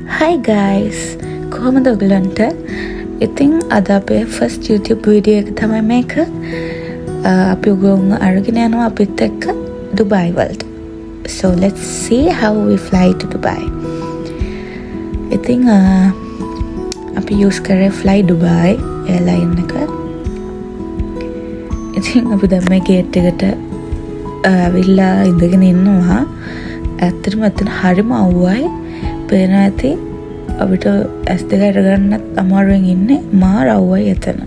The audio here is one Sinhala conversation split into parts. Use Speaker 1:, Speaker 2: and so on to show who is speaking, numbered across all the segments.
Speaker 1: Hi guys, කොහොමද ඔයගලන්ට? ඉතින් අද අපේ first YouTube video එක තමයි මේක. අපි ඔයගොල්ලෝ අරගෙන යනවා අපිත් එක්ක Dubai වලට. So let's see how we fly to Dubai. ඉතින් අපි use කරේ Fly Dubai airline එක. ඉතින් අපි දැන් මේ gate එකට ඇවිල්ලා ඉඳගෙන ඉන්නවා. ඇත්තටම එතන හරිම අවුවයි. පේන ඇති අපිට ඇස් දෙක අරගන්නත් අමාරුවෙන් ඉන්නේ මාර අවුවයි එතන.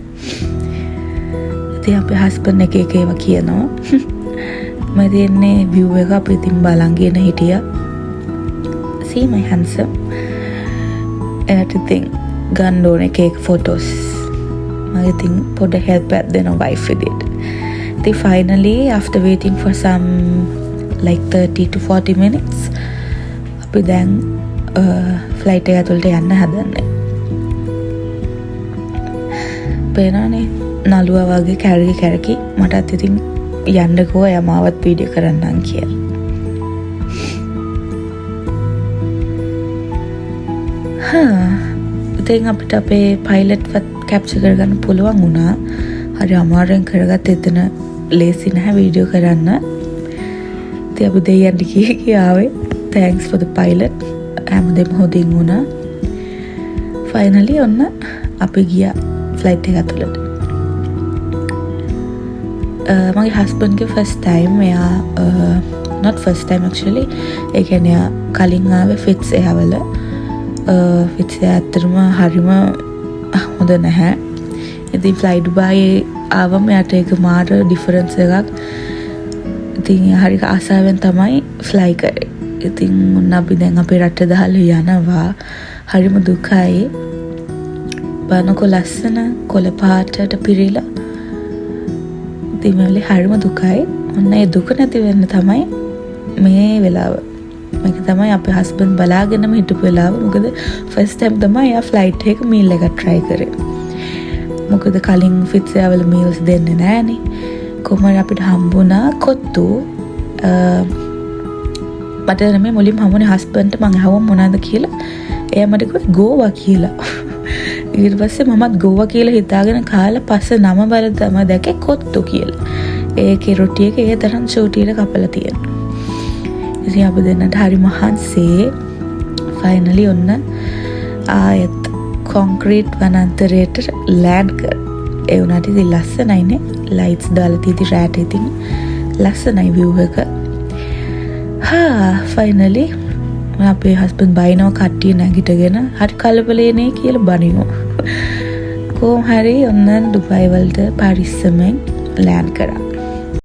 Speaker 1: ඉතින් අපේ හස්බන්ඩ් එක ඒවා කියනවා. මම දෙන්නේ view එක අපි ඉතින් බලන්ගෙන හිටියා. See my handsome. Everything ගන්න ඕනේ cake photos. මම ඉතින් පොඩ help එකක් දෙනවා wife with it. Then finally after waiting for some like 30 to 40 minutes අපි දැන් ෆ්ලයිට් එක ඇතුළට යන්න හදන්නේ. පේනනේ නළුවා වගේ කැරකි මටත් ඉතින් යන්නකෝ යමාවත් වීඩියෝ කරන්නම් කියලා. ඉතින් අපිට අපේ පයිලට් වත් කැප්චර් කරගන්න පුළුවන් වුණා. හරි අමාරුවෙන් කරගත්ත එතන ලේසි නැහැ වීඩියෝ කරන්න. ඉතින් අපි දෙයියන්ට කියාවේ thanks for the pilot. හැමදේම හොඳින් වුණා. ෆයිනලි ඔන්න අපි ගියා ෆ්ලයිට් එක ඇතුළට. මගේ හස්බන්ඩ්ගේ ෆස්ට් ටයිම් එයා not first time actually. ඒ කියන්නේ කලින් ආවේ ෆිට්ස් එයාවල. ෆිට්ස් ඇත්තටම හරිම හොඳ නැහැ. ඉතින් ෆ්ලයි ඩුබායි ආවම යට ඒක මාර ඩිෆරන්ස් එකක්. ඉතින් හරි ආසාවෙන් තමයි ෆ්ලයි කරේ. ඉතින් ඔන්න අපි දැන් අපේ රට දාලා යනවා. හරිම දුකයි. බලනකො ලස්සන කොළ පාටට පිරීලා. ඉතින් මේ වෙලේ හරිම දුකයි. ඔන්න ඒ දුක නැති වෙන්න තමයි මේ වෙලාව. මේක තමයි අපේ හස්බන්ඩ් බලාගෙනම හිටපු වෙලාව. මොකද ෆස්ට් ටයිම් තමයි යා ෆ්ලයිට් එක මීල් එක try කරේ. මොකද කලින් ෆිට්ස් වල මීල්ස් දෙන්නේ නැහනේ. කොහොමද අපිට හම්බුණා කොත්තු මට මේ මුලින්ම හමුනේ හස්බන්ඩ්ට මං අහුවම මොනවද කියලා. එයා මට කිව්වා ගෝවා කියලා. ඊට පස්සේ මමත් ගෝවා කියලා හිතාගෙන කාලා පස්සේ නම බලලා තමයි දැක්කේ කොත්තු කියලා. ඒකේ රොටි එක ඒ තරම් චූටියට කපලා තියෙනවා. ඉතින් අපි දෙන්නට හරි මහන්සියේ ෆයිනලි ඔන්න ආයෙත් කොන්ක්‍රීට් වනාන්තරයට ලෑන්ඩ් කර. ඒ උනාට ඉතින් ලස්සනයිනේ. ලයිට්ස් දාලා තියෙදි රෑට ඉතින් ලස්සනයි view එක. ෆයිනලි අපේ හස්බන්ඩ් බයිනෝ කට්ටිය නැගිටගෙන හරි කලබලේනේ කියලා බනිනවා. කොහොම හරි ඔන්න ඩුබායි වලට පරිස්සමෙන් ලෑන්ඩ් කරා.